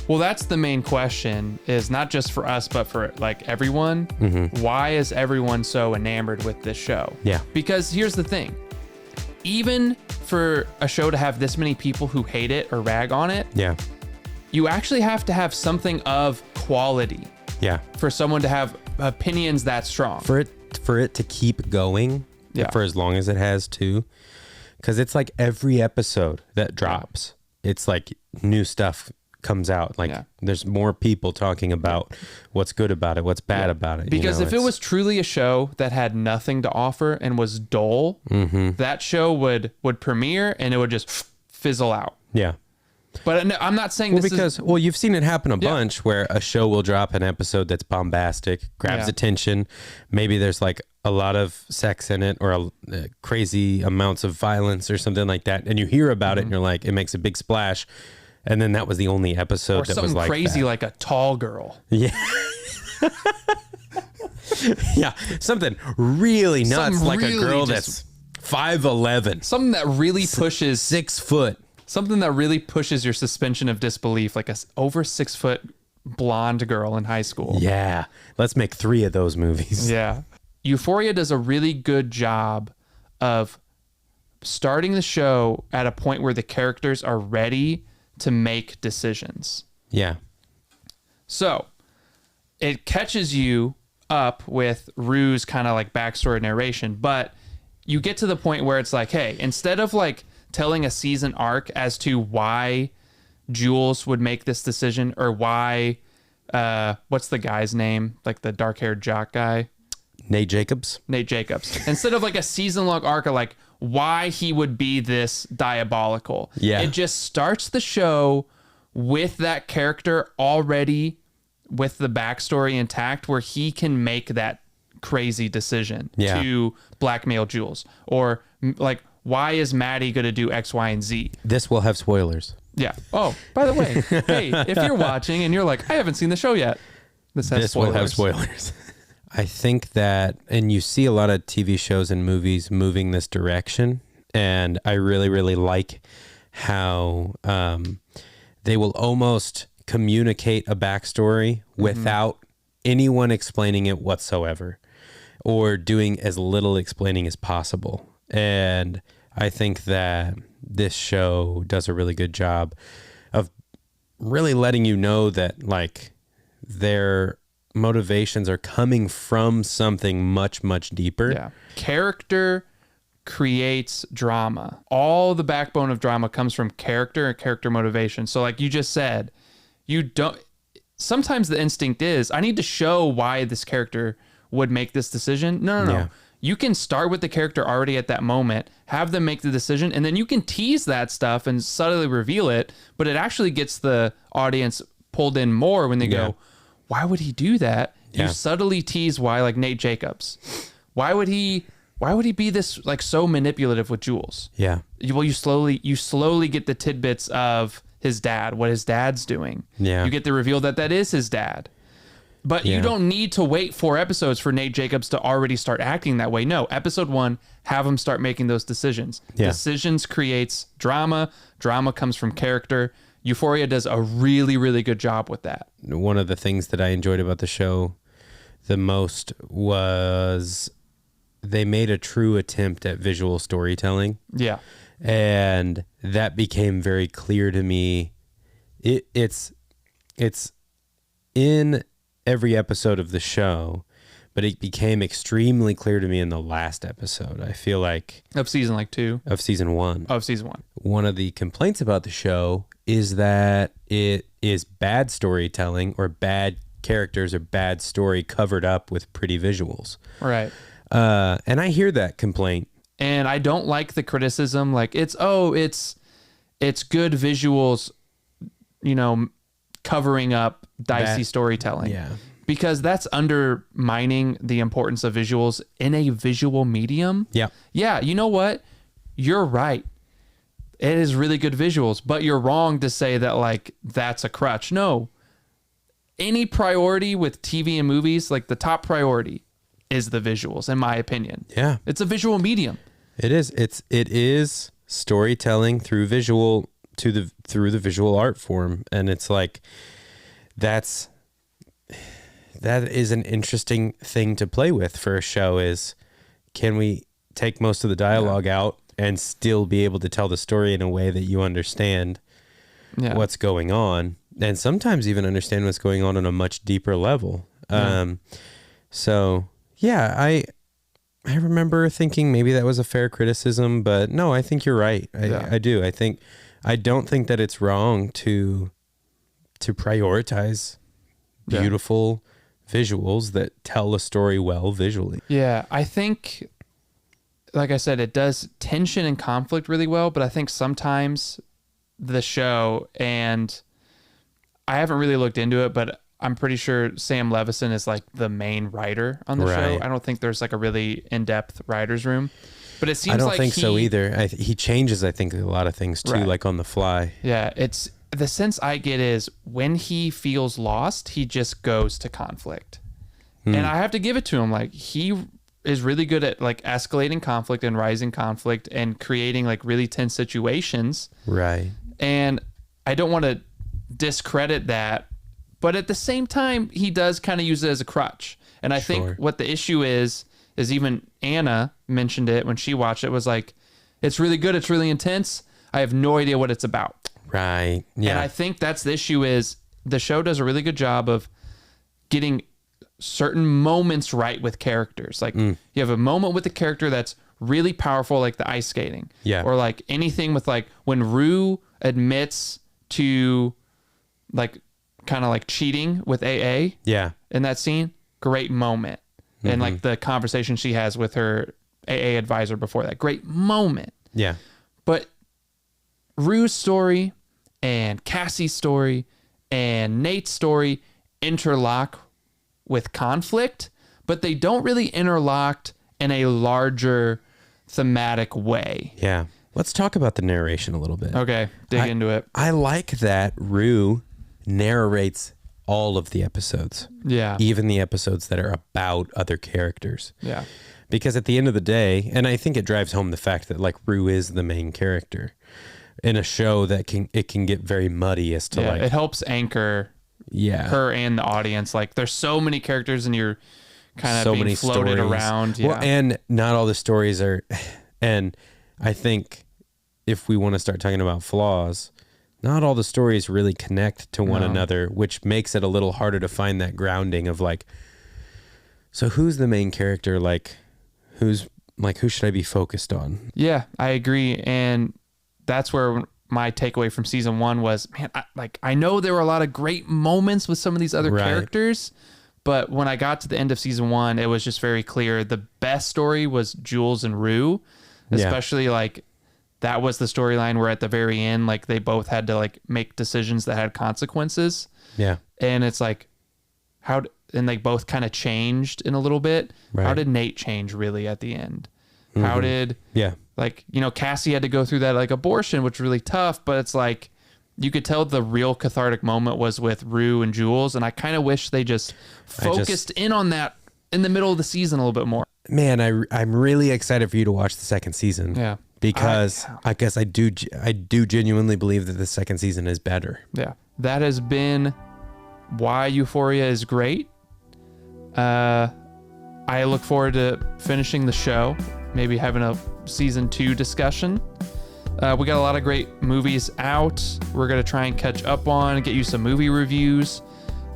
Well, that's the main question, is not just for us, but for like everyone. Why is everyone so enamored with this show? Yeah. Because here's the thing. Even for a show to have this many people who hate it or rag on it, you actually have to have something of quality. Yeah. For someone to have opinions that strong. For it to keep going for as long as it has too. Because it's like every episode that drops, it's like new stuff comes out. Like there's more people talking about what's good about it, what's bad about it. Because if it was truly a show that had nothing to offer and was dull, that show would premiere and it would just fizzle out. Yeah. But I'm not saying you've seen it happen a bunch where a show will drop an episode that's bombastic, grabs attention. Maybe there's like a lot of sex in it or crazy amounts of violence or something like that. And you hear about it and you're like, it makes a big splash. And then that was the only episode that was like crazy, like a tall girl. Yeah. Yeah. Something really nuts, like a girl that's 5'11". Something that really pushes 6 foot. Something that really pushes your suspension of disbelief, like a over 6 foot blonde girl in high school. Yeah. Let's make 3 of those movies. Yeah. Euphoria does a really good job of starting the show at a point where the characters are ready to make decisions. Yeah. So it catches you up with Rue's kind of like backstory narration, but you get to the point where it's like, hey, instead of like telling a season arc as to why Jules would make this decision or why, what's the guy's name? Like the dark-haired jock guy? Nate Jacobs. Instead of like a season-long arc of like why he would be this diabolical. Yeah. It just starts the show with that character already with the backstory intact where he can make that crazy decision to blackmail Jules. Or like, why is Maddie going to do X, Y, and Z? This will have spoilers. Yeah. Oh, by the way, hey, if you're watching and you're like, I haven't seen the show yet, this will have spoilers. I think that, and you see a lot of TV shows and movies moving this direction, and I really, really like how they will almost communicate a backstory without anyone explaining it whatsoever, or doing as little explaining as possible. And I think that this show does a really good job of really letting you know that like their motivations are coming from something much, much deeper. Yeah. Character creates drama. All the backbone of drama comes from character and character motivation. So like you just said, sometimes the instinct is, I need to show why this character would make this decision. No. Yeah. You can start with the character already at that moment, have them make the decision, and then you can tease that stuff and subtly reveal it, but it actually gets the audience pulled in more when they go, why would he do that? You subtly tease why, like Nate Jacobs. Why would he be this like so manipulative with Jules? Yeah. Well, you slowly get the tidbits of his dad, what his dad's doing. Yeah. You get the reveal that is his dad. But you don't need to wait 4 episodes for Nate Jacobs to already start acting that way. No, episode 1, have him start making those decisions. Yeah. Decisions creates drama. Drama comes from character. Euphoria does a really, really good job with that. One of the things that I enjoyed about the show the most was they made a true attempt at visual storytelling. Yeah. And that became very clear to me. It's in every episode of the show, but it became extremely clear to me in the last episode. I feel like of season 2 of season 1. One of the complaints about the show is that it is bad storytelling or bad characters or bad story covered up with pretty visuals. Right. And I hear that complaint. And I don't like the criticism like it's good visuals, covering up dicey storytelling. Yeah. Because that's undermining the importance of visuals in a visual medium. Yeah. Yeah, you know what? You're right. It is really good visuals, but you're wrong to say that like that's a crutch. No. Any priority with TV and movies, like the top priority is the visuals, in my opinion. Yeah. It's a visual medium. It is. It is storytelling through visual through the visual art form. And it's like that is an interesting thing to play with for a show is, can we take most of the dialogue out and still be able to tell the story in a way that you understand what's going on, and sometimes even understand what's going on a much deeper level. So yeah, I remember thinking maybe that was a fair criticism, but no, I think you're right. I do. I don't think that it's wrong to prioritize beautiful visuals that tell a story well visually. Yeah, I think, like I said, it does tension and conflict really well, but I think sometimes the show, and I haven't really looked into it, but I'm pretty sure Sam Levinson is like the main writer on the show. I don't think there's like a really in-depth writer's room, but it seems like I don't think so either. He changes, I think, a lot of things too, like on the fly. Yeah, it's the sense I get is when he feels lost, he just goes to conflict. And I have to give it to him. Like, he is really good at like escalating conflict and rising conflict and creating like really tense situations. Right. And I don't want to discredit that, but at the same time, he does kind of use it as a crutch. And I think what the issue is even Anna mentioned it when she watched it, was like, it's really good. It's really intense. I have no idea what it's about. Right. Yeah. And I think that's the issue, is the show does a really good job of getting certain moments right with characters. Like you have a moment with the character that's really powerful, like the ice skating. Yeah. Or like anything with like when Rue admits to like kind of like cheating with AA. Yeah. In that scene, great moment. And like the conversation she has with her AA advisor before that, great moment. Yeah. But Rue's story and Cassie's story and Nate's story interlock with conflict, but they don't really interlock in a larger thematic way. Yeah. Let's talk about the narration a little bit. Okay, dig into it. I like that Rue narrates all of the episodes. Yeah. Even the episodes that are about other characters. Yeah. Because at the end of the day, and I think it drives home the fact that like Rue is the main character in a show that can get very muddy as to like, it helps anchor her and the audience. Like, there's so many characters and you're kind of being floated around. Well, and not all the stories are, and I think if we want to start talking about flaws, not all the stories really connect to one another, which makes it a little harder to find that grounding of like, so who's the main character? Like, who should I be focused on? Yeah, I agree. And that's where my takeaway from season 1 was, man, I know there were a lot of great moments with some of these other characters, but when I got to the end of season 1, it was just very clear the best story was Jules and Rue, especially like that was the storyline where at the very end, like they both had to like make decisions that had consequences. Yeah. And it's like, and they both kind of changed in a little bit. Right. How did Nate change really at the end? How did, like, you know, Cassie had to go through that like abortion, which was really tough, but it's like, you could tell the real cathartic moment was with Rue and Jules. And I kind of wish they just focused in on that in the middle of the season a little bit more. Man, I'm really excited for you to watch the second season. Yeah. Because I guess I do genuinely believe that the second season is better. Yeah. That has been why Euphoria is great. I look forward to finishing the show, maybe having a season 2 discussion. We got a lot of great movies out. We're going to try and catch up on, get you some movie reviews.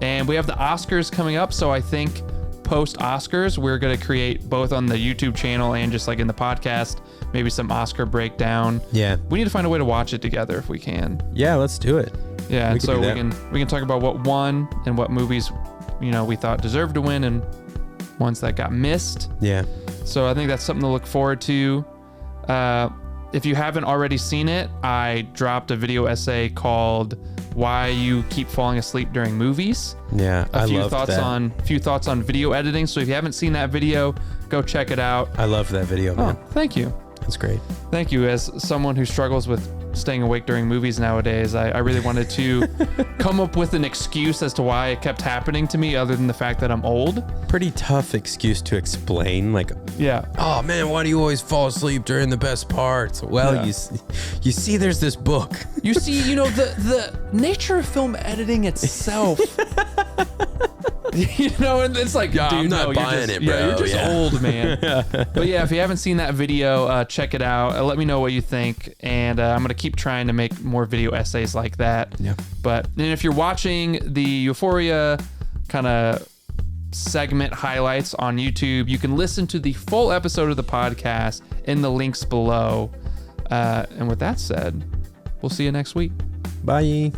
And we have the Oscars coming up. So I think post Oscars, we're going to create both on the YouTube channel and just like in the podcast, maybe some Oscar breakdown. Yeah. We need to find a way to watch it together if we can. Yeah, let's do it. Yeah. So we can talk about what won and what movies, you know, we thought deserved to win and ones that got missed. Yeah. So I think that's something to look forward to. If you haven't already seen it, I dropped a video essay called "Why You Keep Falling Asleep During Movies." Yeah, I love that. A few thoughts on video editing. So if you haven't seen that video, go check it out. I love that video, man. Oh, thank you. That's great. Thank you. As someone who struggles with staying awake during movies nowadays, I really wanted to come up with an excuse as to why it kept happening to me other than the fact that I'm old. Pretty tough excuse to explain. Like, yeah. Oh man, why do you always fall asleep during the best parts? Well, Yeah. you see there's this book. You see, the nature of film editing itself. And it's like, Yeah, dude, I'm not buying it, bro. Yeah, you're just old, man. But yeah, if you haven't seen that video, check it out. Let me know what you think, and I'm gonna keep trying to make more video essays like that. Yeah. But and if you're watching the Euphoria kind of segment highlights on YouTube, you can listen to the full episode of the podcast in the links below. And with that said, we'll see you next week. Bye.